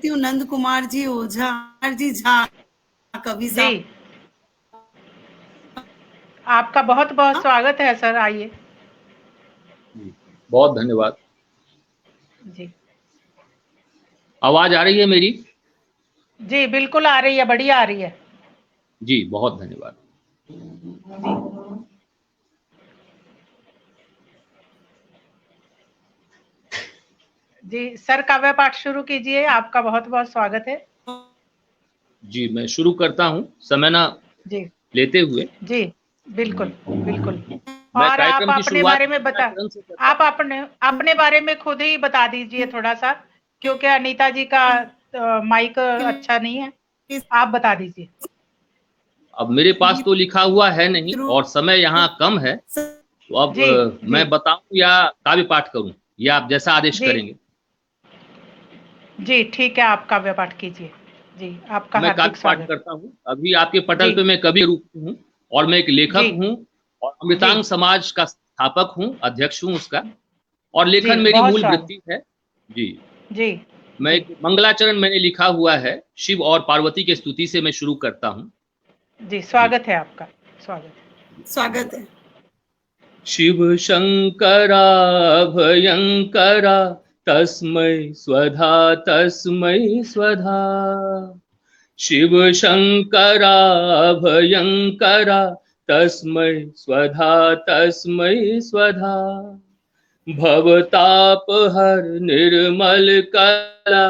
लेती हूँ नंद कुमार जी ओझा जी झा कवि जी, साहब। आपका बहुत बहुत स्वागत है सर, आइए। जी, बहुत धन्यवाद। जी आवाज आ रही है मेरी? जी, बिल्कुल आ रही है, बढ़िया आ रही है। जी, बहुत धन्यवाद। जी जी, सर काव्य पाठ शुरू कीजिए, आपका बहुत बहुत स्वागत है। जी, मैं शुरू करता हूँ समय ना जी लेते हुए। जी, बिल्कुल बिल्कुल। मैं और आप कार्यक्रम की अपने शुरुआत बारे में बता, मंगलाचरण से करता आप हूँ। अपने अपने बारे में खुद ही बता दीजिए थोड़ा सा, क्योंकि अनीता जी का माइक अच्छा नहीं है, आप बता दीजिए। अब मेरे पास तो लिखा हुआ है नहीं और समय यहाँ कम है, तो अब जी जी मैं बताऊं या काव्य पाठ करूं, या आप जैसा आदेश जी करेंगे। जी, ठीक है, आप काव्य पाठ कीजिए। जी, आपका मैं हार्दिक काव्य पाठ स्वागत। करता हूँ। अभी आपके पटल जी पे मैं कवि रूप हूँ और मैं एक जी लेखक हूँ और जी अमृतांग समाज का स्थापक हूँ, अध्यक्ष हूँ उसका। और जी, लेखन मेरी बहुत मूल स्वागत। वृत्ति है। जी, जी मैं जी एक मंगलाचरण मैंने लिखा हुआ है, शिव और पार्वती की स्तुति से मैं शुरू करता हूँ। जी, जी, स्वागत है आपका, स्वागत स्वागत है। शिव शंकरा भयंकरा तस्मै स्वधा तस्मै स्वधा। शिव शंकरा भयंकरा तस्मै स्वधा तस्मै स्वधा। भवतापहर निर्मल कला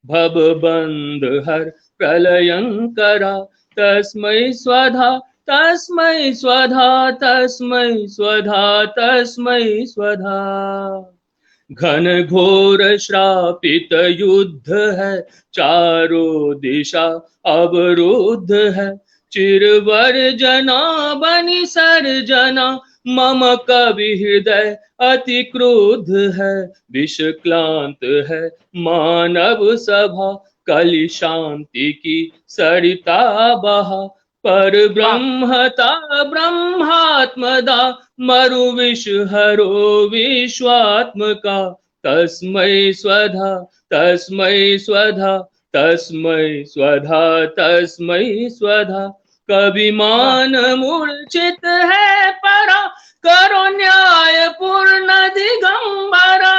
भवबंध हर प्रलयंकरा तस्मै स्वधा तस्मै स्वधा तस्मै स्वधा तस्मै स्वधा। घन घोर श्रापित युद्ध है, चारों दिशा अवरुद्ध है। चिरवर जना बनि सर्जना, मम कवि हृदय अति क्रुद्ध है। विष क्लांत है मानव सभा, कलि शांति की सरिता बहा। पर है। वाह, ब्रह्मता ब्रह्मात्मदा, मरु विष हरो विश्वात्मका। तस्मै स्वधा तस्मै स्वधा तस्मै स्वधा तस्मै स्वधा। वाह, कविमान मूर्छित है परा, करो न्याय पूर्ण दिगंबरा।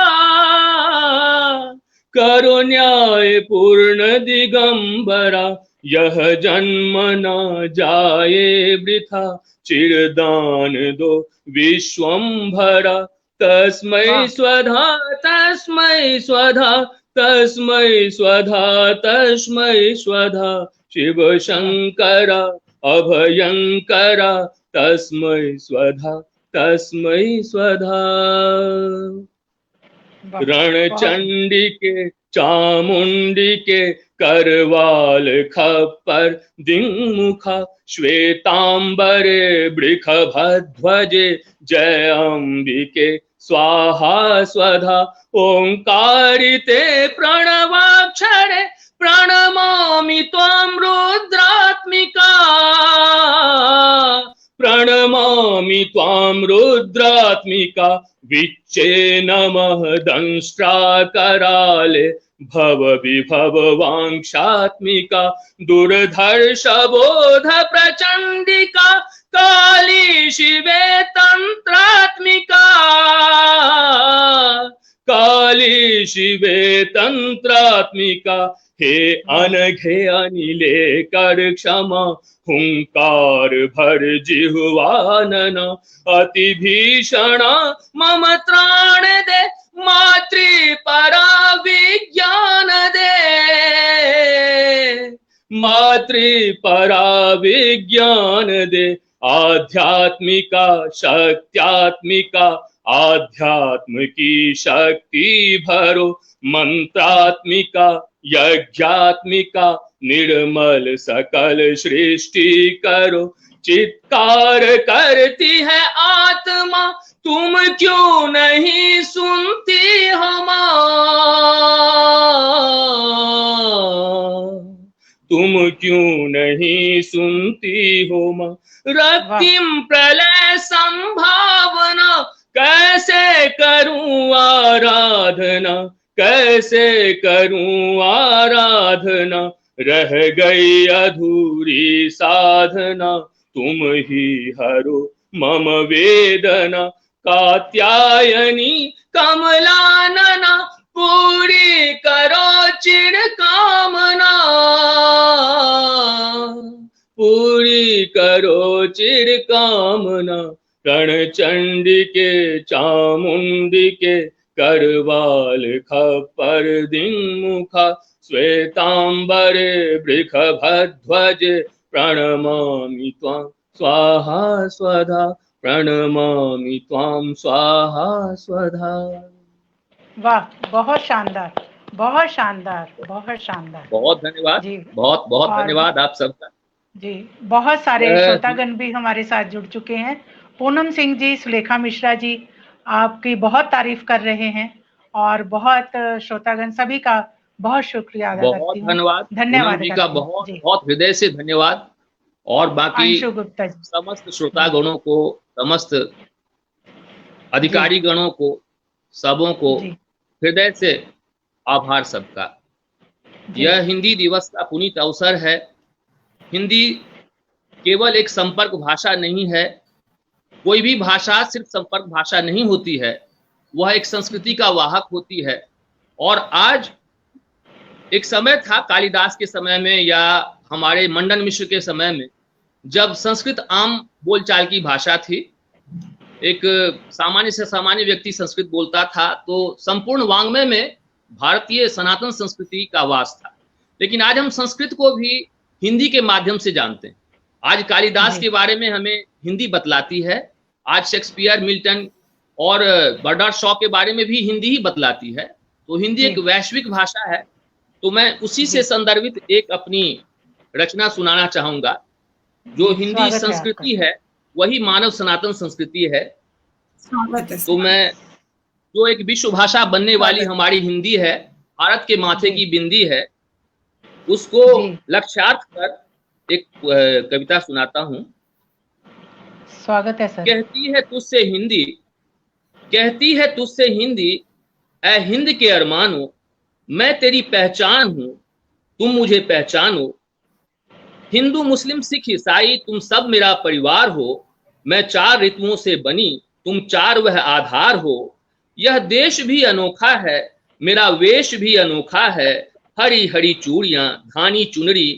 करो न्याय पूर्ण दिगंबरा, यह जन्म न जाए वृथा। चिरदान दो विश्वंभरा, तस्मै वाह, स्वधा तस्मै स्वधा तस्मै स्वधा तस्मै स्वधा। शिव वाह, शंकरा अभयंकरा तस्मै स्वधा तस्मै स्वधा। वाह, बहुत रणचंडी के चामुंडी के करवाल खप्पर दिंमुखा। श्वेतांबरे वृषभध्वजे जय अंबिके स्वाहा स्वधा। ओंकारिते प्रणवाक्षरे प्रणमामि त्वां रुद्रात्मिका। प्रणमामि त्वां रुद्रात्मिका। विच्चे नमः दंष्ट्राकराले भव विभव वांक्षात्मिका। दुर्धर्ष बोध प्रचंडिका, काली शिवे तंत्रात्मिका। काली शिवे तंत्रात्मिका। हे वाह, अनघे अनिले कर क्षमा, हुंकार भर जिह्वानन। अति भीषण मम त्राण दे, मातृ परा विज्ञान दे। मातृ परा विज्ञान दे। आध्यात्मिका शक्त्यात्मिका, आध्यात्म की शक्ति भरो। मंत्रात्मिका यज्ञात्मिका, निर्मल सकल सृष्टि करो। चित्कार करती है आत्मा, तुम क्यों नहीं सुनती हो मां। तुम क्यों नहीं सुनती हो मां। वाह, रक्तिम प्रलय संभावना, कैसे करूं आराधना। कैसे करूं आराधना, रह गई अधूरी साधना, तुम ही हरो मम वेदना, कात्यायनी कमलानना, पूरी करो चिर कामना, पूरी करो चिर कामना, रणचंडिके चामुंडिके, करवाल खप्पर दिङ्मुखा, श्वेतांबरे वृषभध्वजे, प्रणमामि त्वां स्वाहा स्वधा, प्रणमामि त्वां स्वाहा स्वधा। वाह, बहुत शानदार, बहुत शानदार, बहुत शानदार। बहुत धन्यवाद जी, बहुत बहुत धन्यवाद आप सबका। जी, बहुत सारे श्रोतागण भी हमारे साथ जुड़ चुके हैं। पूनम सिंह जी, सुलेखा मिश्रा जी आपकी बहुत तारीफ कर रहे हैं और बहुत श्रोतागण सभी का बहुत शुक्रिया अदा करती हूँ। धन्यवाद जी का बहुत बहुत हृदय से धन्यवाद। और बाकी समस्त श्रोतागणों को, समस्त अधिकारी गणों को, सबों को हृदय से आभार सबका। यह हिंदी दिवस का पुनीत अवसर है। हिंदी केवल एक संपर्क भाषा नहीं है। कोई भी भाषा सिर्फ संपर्क भाषा नहीं होती है, वह एक संस्कृति का वाहक होती है। और आज एक समय था कालिदास के समय में या हमारे मंडन मिश्र के समय में, जब संस्कृत आम बोलचाल की भाषा थी। एक सामान्य से सामान्य व्यक्ति संस्कृत बोलता था तो संपूर्ण वांग्मय में भारतीय सनातन संस्कृति का वास था। लेकिन आज हम संस्कृत को भी हिंदी के माध्यम से जानते हैं। आज कालिदास के बारे में हमें हिंदी बतलाती है। आज शेक्सपियर, मिल्टन और बर्नार्ड शॉ के बारे में भी हिंदी ही बतलाती है। तो हिंदी एक वैश्विक भाषा है। तो मैं उसी से संदर्भित एक अपनी रचना सुनाना चाहूंगा। जो हिंदी संस्कृति है वही मानव सनातन संस्कृति है। तो मैं जो एक विश्व भाषा बनने वाली हमारी हिंदी है, भारत के माथे की बिंदी है, उसको लक्ष्यार्थ कर एक कविता सुनाता हूं। स्वागत है सर। कहती है तुझसे हिंदी, कहती है तुझसे हिंदी, ऐ हिंद के अरमानो, मैं तेरी पहचान हूं, तुम मुझे पहचानो। हिंदू मुस्लिम सिख ईसाई तुम सब मेरा परिवार हो। मैं 4 ऋतुओं से बनी, तुम 4 वह आधार हो। यह देश भी अनोखा है, मेरा वेश भी अनोखा है। हरी हरी चूड़ियां, धानी चुनरी,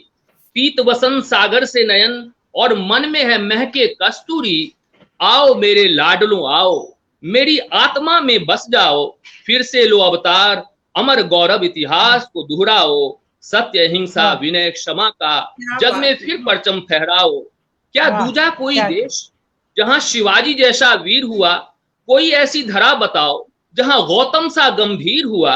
पीत वसंत सागर से नयन, और मन में है महके कस्तूरी। आओ मेरे लाडलों आओ, मेरी आत्मा में बस जाओ। फिर से लो अवतार, अमर गौरव इतिहास को दोहराओ। सत्य हिंसा विनय क्षमा का जग में फिर परचम फहराओ। क्या दूजा कोई देश जहां शिवाजी जैसा वीर हुआ? कोई ऐसी धरा बताओ जहां गौतम सा गंभीर हुआ।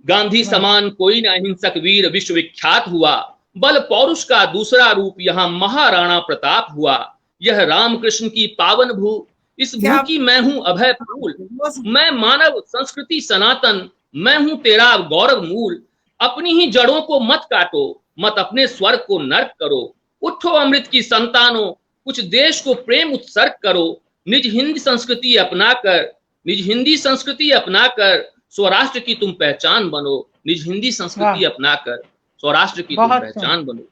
गांधी समान कोई न अहिंसक वीर विश्वविख्यात हुआ। बल पौरुष का दूसरा रूप यहाँ महाराणा प्रताप हुआ। यह रामकृष्ण की पावन भू, इस भू की मैं हूं अभय फूल। मैं मानव संस्कृति सनातन, मैं हूं तेरा गौरव मूल। अपनी ही जड़ों को मत काटो, मत अपने स्वर्ग को नर्क करो। उठो अमृत की संतानों, कुछ देश को प्रेम उत्सर्ग करो। निज हिंदी संस्कृति अपनाकर, निज हिंदी संस्कृति अपनाकर स्वराष्ट्र की तुम पहचान बनो। निज हिंदी संस्कृति अपनाकर स्वराष्ट्र की तुम पहचान बनो।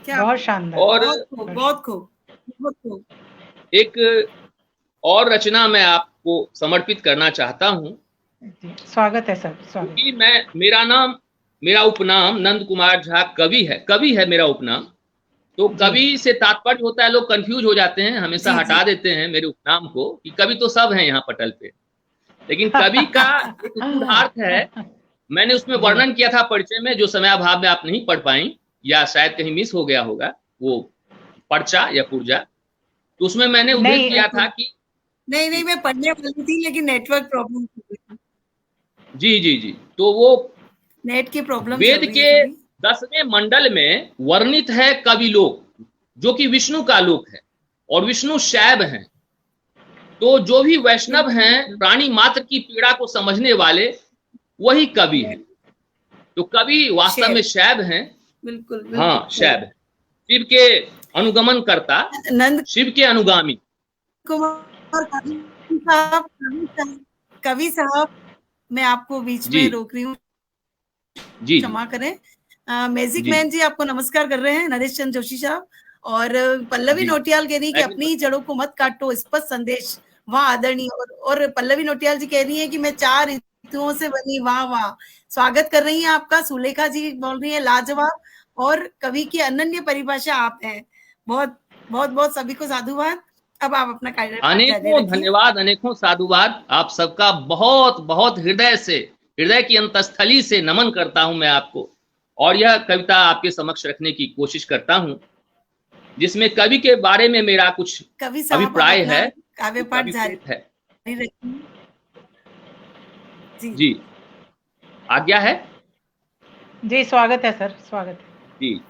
बहुत शानदार। और बहुत खूब। एक और रचना मैं आपको समर्पित करना चाहता हूँ। स्वागत है सर। स्वागत। मेरा उपनाम नंद कुमार झा कवि है मेरा उपनाम। तो कवि से तात्पर्य होता है, लोग कंफ्यूज हो जाते हैं, हमेशा हटा देते हैं मेरे उपनाम को कि कवि तो सब हैं यहाँ पटल पे। लेकिन कवि का एक अर्थ है। मैंने उसमें वर्णन किया था परिचय में, जो समयाभाव में आप नहीं पढ़ पाई या शायद कहीं मिस हो गया होगा, वो पर्चा या पुर्जा। तो उसमें मैंने उल्लेख किया था कि नहीं मैं पढ़ने वाली थी लेकिन नेटवर्क प्रॉब्लम जी। तो वो नेट की प्रॉब्लम, वेद के 10वें मंडल में वर्णित है कवि लोक, जो कि विष्णु का लोक है और विष्णु शैव हैं। तो जो भी वैष्णव हैं, प्राणी मात्र की पीड़ा को समझने वाले, वही कवि हैं। तो कवि वास्तव में शैव हैं। बिल्कुल। हाँ, शैव है, शिव के अनुगमन करता, शिव के अनुगामी। कवि साहब मैं आपको बीच जी। में रोक रही हूँ, जी क्षमा करें। मैजिक जी मैन जी आपको नमस्कार कर रहे हैं, नरेश चंद्र जोशी साहब। और पल्लवी जी। नोटियाल कह रही है कि मैं भी अपनी जड़ों को मत काटो, स्पष्ट संदेश, वाह आदरणीय। और पल्लवी नोटियाल जी कह रही है कि मैं 4 ऋतुओं से बनी, वाह वाह। स्वागत कर रही हैं आपका। सुलेखा जी बोल रही है लाजवाब, और कवि की अनन्य परिभाषा आप हैं। बहुत बहुत बहुत सभी को साधुवाद। अब आप अपना कार्य जारी अनेकों रखिए। धन्यवाद, अनेकों साधुवाद। आप सबका बहुत बहुत हृदय से, हृदय की अंतस्थली से नमन करता हूं मैं आपको। और यह कविता आपके समक्ष रखने की कोशिश करता हूं, जिसमें कवि के बारे में मेरा कुछ कवि साहब आप अभिप्राय अपना है, काव्य जो पाठ कवि जारी प्रेत है। रखिए। जी जी, आज्ञा है। जी स्वागत है सर, स्वागत है। जी।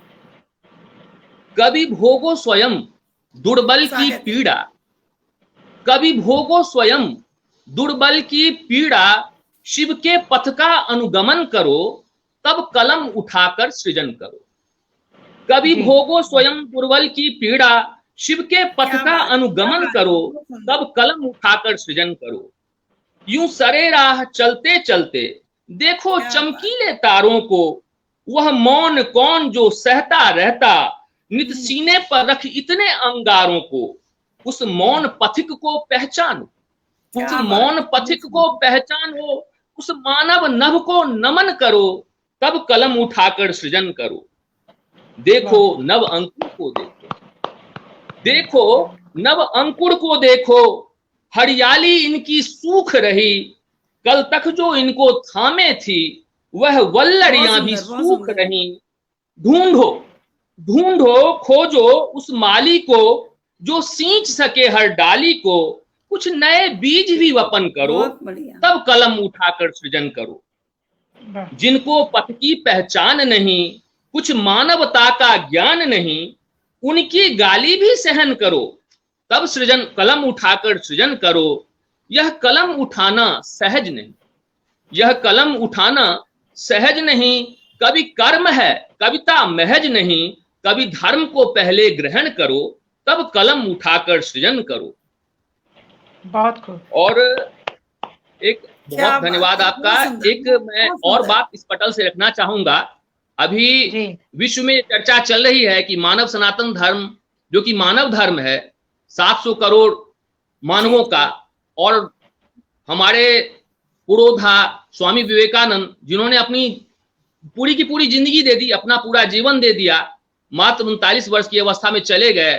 कवि भोगो स्वयं दुर्बल की स्वागत है। पीड़ा, कवि भोगो स्वयं दुर्बल की पीड़ा, शिव के पथ का अनुगमन करो, तब कलम उठाकर सृजन करो। कवि जी भोगो स्वयं दुर्बल की पीड़ा, शिव के पथ क्या का बात, क्या अनुगमन बात, करो, बहुत सुंदर। तब कलम उठाकर सृजन करो। यूं सरे राह चलते चलते देखो क्या बात। चमकीले तारों को, वह मौन कौन जो सहता रहता, नित सीने पर रख इतने अंगारों को। उस मौन पथिक को पहचानो, उस क्या बात, मौन बहुत पथिक को सुंदर। पहचानो, उस मानव नभ को नमन करो, तब कलम उठाकर सृजन करो। देखो वाह, नव अंकुर को देखो, देखो नव अंकुर को देखो, हरियाली इनकी सूख रही, कल तक जो इनको थामे थी, वह बहुत वल्लरियां भी सुंदर, बहुत सूख सुंदर। रही। ढूंढो ढूंढो खोजो उस माली को, जो सींच सके हर डाली को, कुछ नए बीज भी वपन करो, बहुत बढ़िया। तब कलम उठाकर सृजन करो। वाह, जिनको पथ की पहचान नहीं, कुछ मानवता का ज्ञान नहीं, उनकी गाली भी सहन करो, तब सृजन कलम उठाकर सृजन करो। यह कलम उठाना सहज नहीं, यह कलम उठाना सहज नहीं, कभी कर्म है कविता महज नहीं, कभी धर्म को पहले ग्रहण करो, तब कलम उठाकर सृजन करो। बहुत खूब। और एक क्या बहुत बात धन्यवाद है, आपका। बहुत सुंदर, एक मैं बहुत और सुंदर। बात इस पटल से रखना चाहूंगा। अभी जी विश्व में चर्चा चल रही है कि मानव सनातन धर्म, जो कि मानव धर्म है, 700 करोड़ मानवों का, और हमारे पुरोधा स्वामी विवेकानंद, जिन्होंने अपनी पूरी की पूरी जिंदगी दे दी, अपना पूरा जीवन दे दिया, मात्र 39 वर्ष की अवस्था में चले गए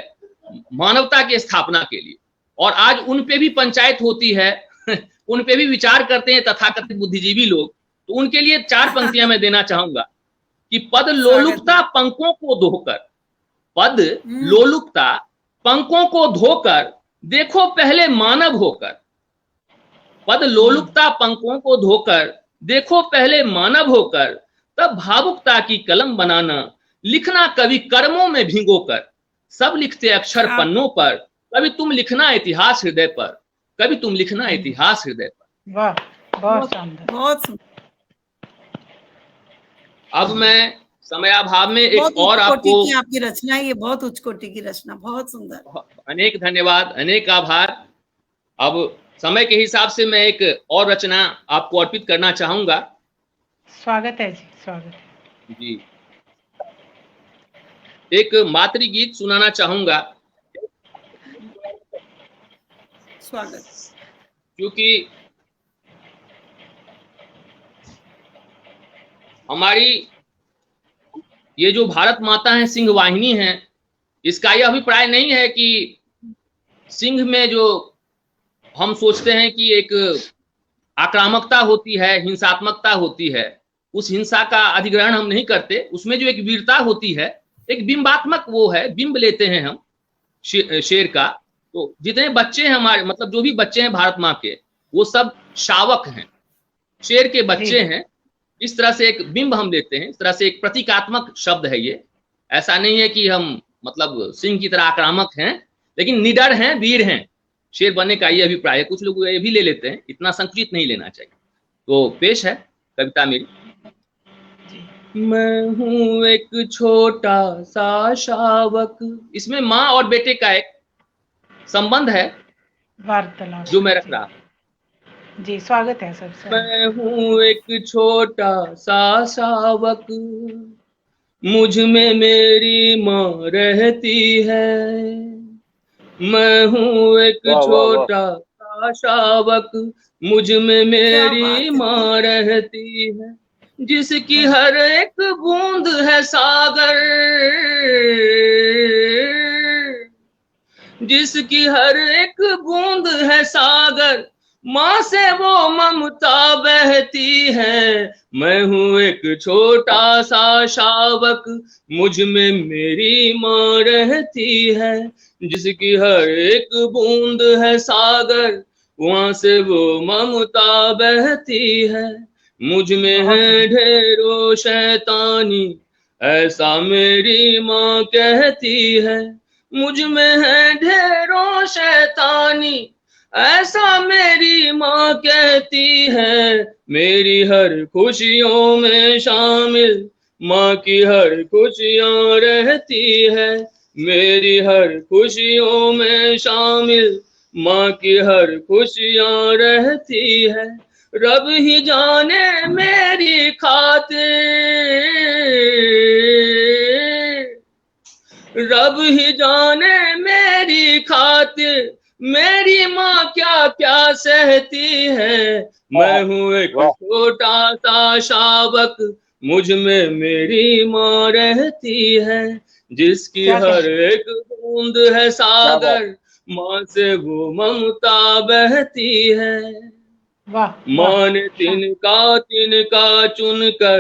मानवता की स्थापना के लिए। और आज उन पे भी पंचायत होती है उन पे भी विचार करते हैं तथाकथित बुद्धिजीवी लोग। तो उनके लिए 4 पंक्तियां मैं देना चाहूंगा कि पद लोलुपता पंखों को धोकर, पद लोलुपता पंखों को धोकर, देखो पहले मानव होकर। पद लोलुपता पंखों को धोकर, देखो पहले मानव होकर, तब भावुकता की कलम बनाना, लिखना कवि कर्मों में भिगोकर। सब लिखते अक्षर पन्नों पर, कभी तुम लिखना इतिहास हृदय पर, कभी तुम लिखना इतिहास हृदय पर। वाह, बहुत शानदार, बहुत सुंदर। अब मैं समयाभाव में एक बहुत और उच्च कोटि आपको, की आपकी रचना है, ये बहुत उच्च कोटि की रचना, बहुत सुंदर। अनेक धन्यवाद, अनेक आभार। अब समय के हिसाब से मैं एक और रचना आपको अर्पित करना चाहूंगा। स्वागत है जी, स्वागत है जी, एक मातृ गीत सुनाना चाहूंगा, स्वागत। क्योंकि हमारी ये जो भारत माता है, सिंह वाहिनी है, इसका यह अभिप्राय नहीं है कि सिंह में जो हम सोचते हैं कि एक आक्रामकता होती है, हिंसात्मकता होती है, उस हिंसा का अधिग्रहण हम नहीं करते। उसमें जो एक वीरता होती है, एक बिंबात्मक वो है, बिंब लेते हैं हम शेर का। तो जितने बच्चे हैं हमारे, मतलब जो भी बच्चे हैं भारत माँ के, वो सब शावक हैं, शेर के बच्चे हैं। इस तरह से एक बिंब हम लेते हैं, इस तरह से एक प्रतीकात्मक शब्द है ये। ऐसा नहीं है कि हम मतलब सिंह की तरह आक्रामक हैं, लेकिन निडर हैं, वीर हैं, शेर बनने का ये अभिप्राय है। कुछ लोग ये भी ले लेते हैं, इतना संकुचित नहीं लेना चाहिए। तो पेश है कविता मेरी। मैं हूं एक छोटा सा शावक, इसमें माँ और बेटे का एक संबंध है वार्तालाप जो मैं रख रहा हूं। जी स्वागत है सर। मैं हूँ एक छोटा सा शावक, मुझ में मेरी माँ रहती है। मैं हूँ एक छोटा सा शावक, मुझ में मेरी माँ रहती है। जिसकी हर एक बूंद है सागर, जिसकी हर एक बूंद है सागर, माँ से वो ममता बहती है। मैं हूँ एक छोटा सा शावक, मुझ में मेरी माँ रहती है। जिसकी हर एक बूंद है सागर, वहां से वो ममता बहती है। मुझ में है ढेरों शैतानी, ऐसा मेरी माँ कहती है। मुझ में है ढेरों शैतानी, ऐसा मेरी माँ कहती है। मेरी हर खुशियों में शामिल माँ की हर खुशियाँ रहती है। मेरी हर खुशियों में शामिल माँ की हर खुशियाँ रहती है। रब ही जाने मेरी खातिर, रब ही जाने मेरी खातिर, मेरी माँ क्या क्या सहती है। मैं हूँ एक छोटा सा शावक, मुझ में मेरी माँ रहती है। जिसकी हर एक बूंद है सागर, माँ से वो ममता बहती है। माँ ने तिनका चुनकर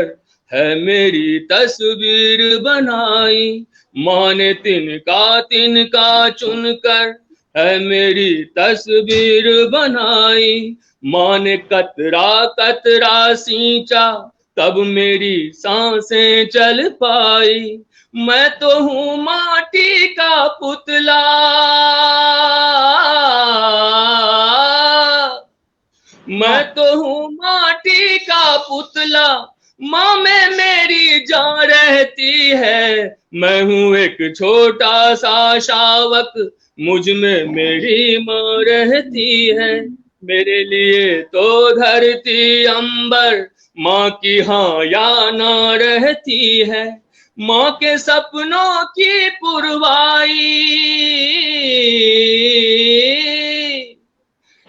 है मेरी तस्वीर बनाई। माँ ने तिनका चुनकर है मेरी तस्वीर बनाई। माँ ने कतरा कतरा सींचा, तब मेरी सांसें चल पाई। मैं तो हूँ माटी का पुतला, मैं तो हूँ माटी का पुतला, माँ में मेरी जान रहती है। मैं हूँ एक छोटा सा शावक, मुझ में मेरी माँ रहती है। मेरे लिए तो धरती अंबर माँ की हाँ या ना रहती है। माँ के सपनों की पुरवाई,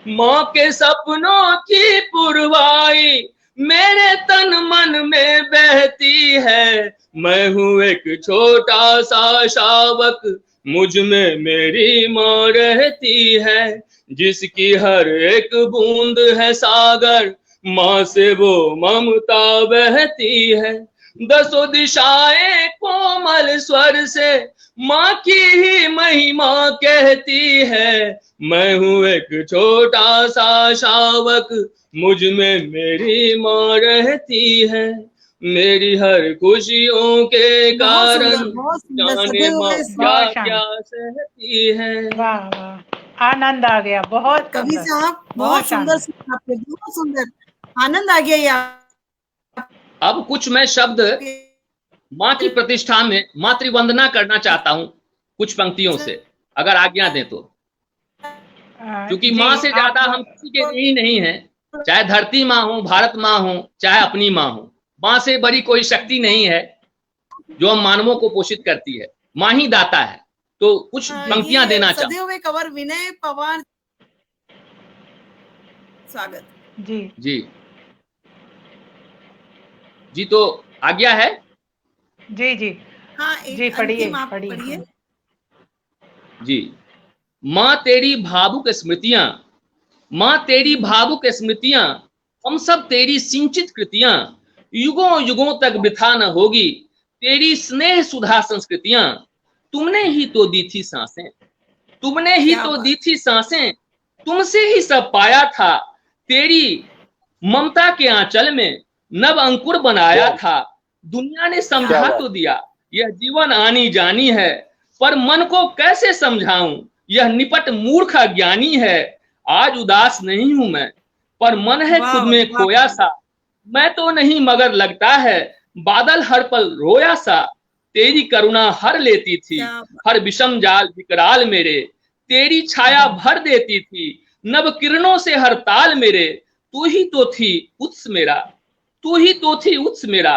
माँ के सपनों की पुरवाई मेरे तन मन में बहती है। मैं हूँ एक छोटा सा शावक, मुझ में मेरी माँ रहती है। जिसकी हर एक बूंद है सागर, माँ से वो ममता बहती है। दसों दिशाएं कोमल स्वर से माँ की ही महिमा कहती है। मैं हूँ एक छोटा सा शावक, मुझ में मेरी माँ रहती है। मेरी हर खुशियों के कारण जाने माँ क्या क्या सहती है। वाह वाह, आनंद आ गया, बहुत कवि साहब बहुत सुंदर, बहुत सुंदर, आनंद आ गया यार। अब कुछ मैं शब्द माँ की प्रतिष्ठा में मातृवंदना करना चाहता हूँ कुछ पंक्तियों से, अगर आज्ञा दें तो। क्योंकि माँ से ज्यादा हम किसी के लिए नहीं है, चाहे धरती माँ हो, भारत माँ हो, चाहे अपनी माँ हो। माँ से बड़ी कोई शक्ति नहीं है जो हम मानवों को पोषित करती है। माँ ही दाता है। तो कुछ पंक्तियां देना चाहूँ। सदैव कवर विनय पवार, स्वागत। जी जी जी, तो आज्ञा है। जी जी हाँ, जी, पढ़िए। जी। माँ तेरी भावुक स्मृतियां, माँ तेरी भावुक स्मृतियां, हम सब तेरी सिंचित कृतियां, युगों युगों तक वृथा न होगी तेरी स्नेह सुधा संस्कृतियां। तुमने ही तो दी थी सांसें, तुमने ही तो दी थी सांसें, तुमसे ही सब पाया था। तेरी ममता के आंचल में नव अंकुर बनाया था। दुनिया ने समझा तो दिया यह जीवन आनी जानी है, पर मन को कैसे समझाऊं यह निपट मूर्ख ज्ञानी है। आज उदास नहीं हूं मैं, पर मन है खुद में खोया सा। मैं तो नहीं मगर लगता है बादल हर पल रोया सा। तेरी करुणा हर लेती थी हर विषम जाल विकराल मेरे। तेरी छाया भर देती थी नव किरणों से हर ताल मेरे। तू ही तो थी उत्स मेरा, तू ही तो थी उत्स मेरा,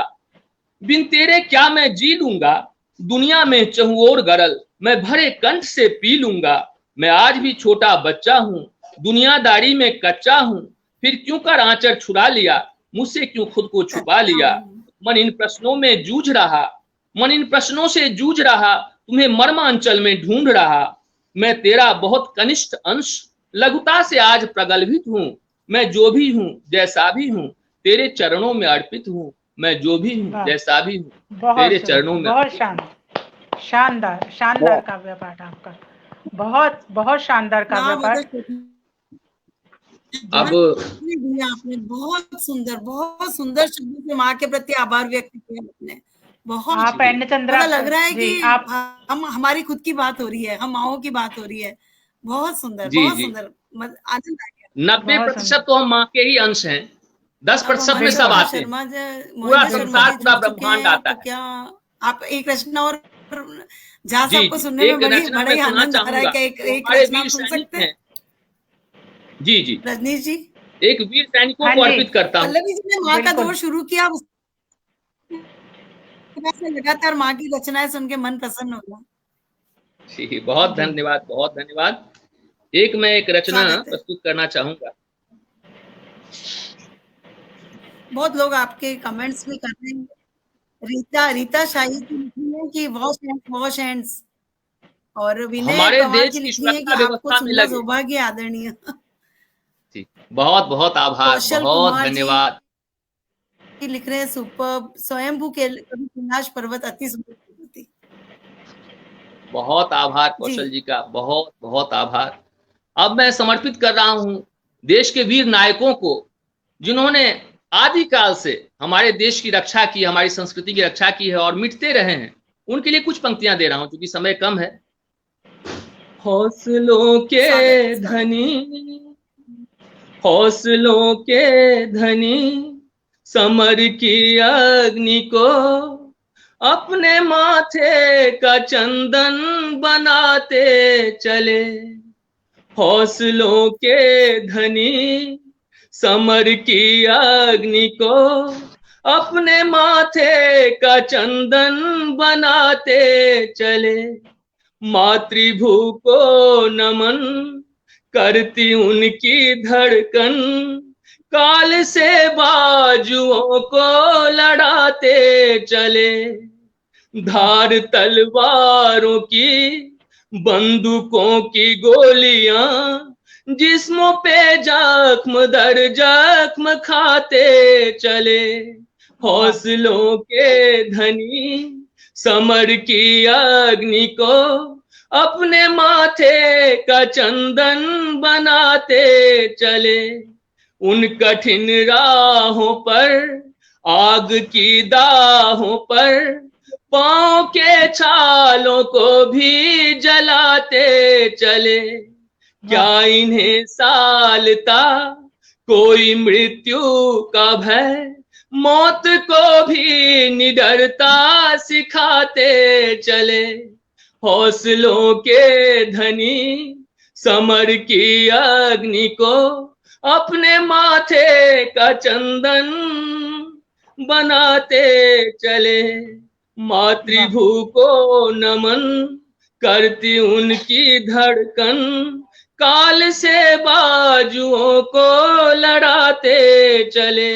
बिन तेरे क्या मैं जी लूंगा, दुनिया में चहुओर गरल मैं भरे कंठ से पी लूंगा। मैं आज भी छोटा बच्चा हूँ, दुनियादारी में कच्चा हूँ, फिर क्यों कर आंचर छुड़ा लिया, मुझसे क्यों खुद को छुपा लिया। मन इन प्रश्नों में जूझ रहा, मन इन प्रश्नों से जूझ रहा, तुम्हें मर्मांचल में ढूंढ रहा। मैं तेरा बहुत कनिष्ठ अंश, लघुता से आज प्रगल्भित हूँ। मैं जो भी हूँ जैसा भी हूँ, तेरे चरणों में अर्पित हूँ। मैं जो भी हूँ जैसा भी हूँ, तेरे चरणों में। बहुत शानदार, शानदार, शानदार काव्य पाठ आपका, बहुत बहुत शानदार काव्य पाठ। अब आपने बहुत सुंदर शब्दों से माँ के प्रति आभार व्यक्त किया आपने। बहुत आप पता लग रहा है कि आप हमारी खुद की बात हो रही है, हम माओ की बात हो रही है। बहुत सुंदर, बहुत सुंदर, आनंद आ गया। 90% तो हम माँ के ही अंश हैं, 10% में सब आते हैं, पूरा संसार, पूरा ब्रह्मांड आता है। क्या आप एक रचना और जहाँ से आपको सुनने में बड़ा ही आनंद आ रहा है, क्या एक रचना आप सुन सकते हैं? जी जी रजनीश जी, एक वीर सैनिकों को अर्पित करता हूँ। पल्लवी जी ने माँ का दौर शुरू किया, लगातार माँ की रचनाएं सुन के मन प्रसन्न हो गया। जी बहुत धन्यवाद, बहुत धन्यवाद। मैं एक रचना प्रस्तुत करना चाहूंगा। बहुत लोग आपके कमेंट्स भी कर रहे हैं। रीता शाही की लिखी है कि वॉश हैंड्स, और विनय पवार की लिखी है कि आपको सुनना सौभाग्य आदरणीय। बहुत बहुत आभार, बहुत धन्यवाद। लिख रहे हैं सुपर, स्वयंभू के कैलाश पर्वत अति सुंदर, बहुत आभार कौशल जी का, बहुत बहुत आभार। अब मैं समर्पित कर रहा हूं देश के वीर नायकों को, जिन्होंने आदिकाल से हमारे देश की रक्षा की, हमारी संस्कृति की रक्षा की है और मिटते रहे हैं। उनके लिए कुछ पंक्तियां दे रहा हूं क्योंकि समय कम है। हौसलों के धनी, हौसलों के धनी, समर की अग्नि को अपने माथे का चंदन बनाते चले। हौसलों के धनी, समर की अग्नि को अपने माथे का चंदन बनाते चले। मातृभू को नमन करती उनकी धड़कन, काल से बाजुओं को लड़ाते चले। धार तलवारों की, बंदूकों की गोलियां जिस्मों पे जख्म दर जख्म खाते चले। हौसलों के धनी, समर की अग्नि को अपने माथे का चंदन बनाते चले। उन कठिन राहों पर, आग की दाहों पर, पांव के छालों को भी जलाते चले। क्या इन्हें सालता कोई मृत्यु का भय, मौत को भी निडरता सिखाते चले। हौसलों के धनी, समर की अग्नि को अपने माथे का चंदन बनाते चले। मातृभू को नमन करती उनकी धड़कन, काल से बाजुओं को लड़ाते चले।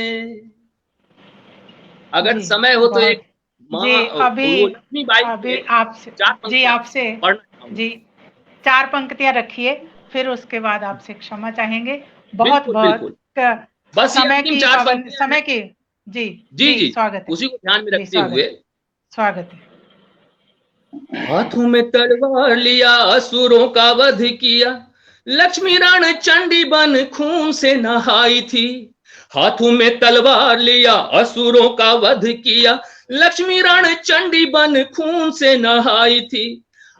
अगर समय हो तो एक अभी आपसे जी 4 पंक्तियां रखिए, फिर उसके बाद आपसे क्षमा चाहेंगे। बहुत बस समय की जी स्वागत है, उसी को ध्यान में रखते हुए स्वागत है। हाथों में तलवार लिया, असुरों का वध किया, लक्ष्मी रण चंडी बन खून से नहाई थी। हाथों में तलवार लिया, असुरों का वध किया, लक्ष्मी रण चंडी बन खून से नहाई थी।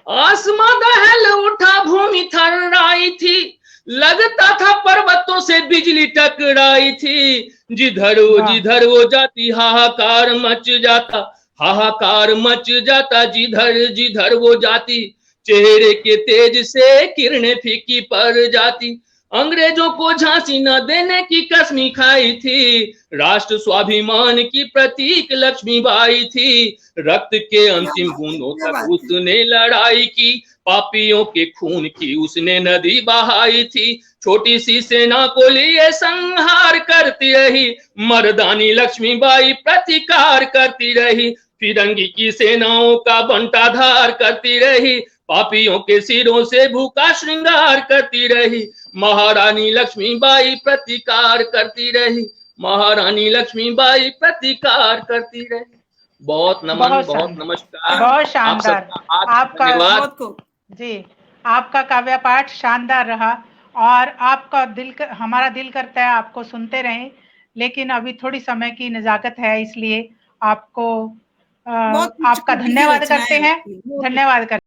आसमां दहल उठा, भूमि थर्राई थी, लगता था पर्वतों से बिजली टकराई थी। जिधर वो जाती हाहाकार मच जाता, हाहाकार मच जाता। जिधर वो जाती, चेहरे के तेज से किरणें फीकी पड़ जाती। अंग्रेजों को झांसी न देने की कसमी खाई थी, राष्ट्र स्वाभिमान की प्रतीक लक्ष्मीबाई थी। रक्त के अंतिम बूंदों तक उसने लड़ाई की, पापियों के खून की उसने नदी बहाई थी। छोटी सी सेना को लिए संहार करती रही, मर्दानी लक्ष्मीबाई प्रतिकार करती रही। फिरंगी की सेनाओं का बंटाधार करती रही, पापियों के सिरों से भूखा श्रृंगार करती रही। महारानी लक्ष्मीबाई प्रतिकार करती रही, महारानी लक्ष्मीबाई प्रतिकार करती रही। बहुत नमन, बहुत नमस्कार, बहुत शानदार। आपका धन्यवाद जी, आपका काव्य पाठ शानदार रहा और आपका हमारा दिल करता है आपको सुनते रहें, लेकिन अभी थोड़ी समय की नजाकत है, इसलिए आपको आपका धन्यवाद करते हैं, धन्यवाद करते हैं।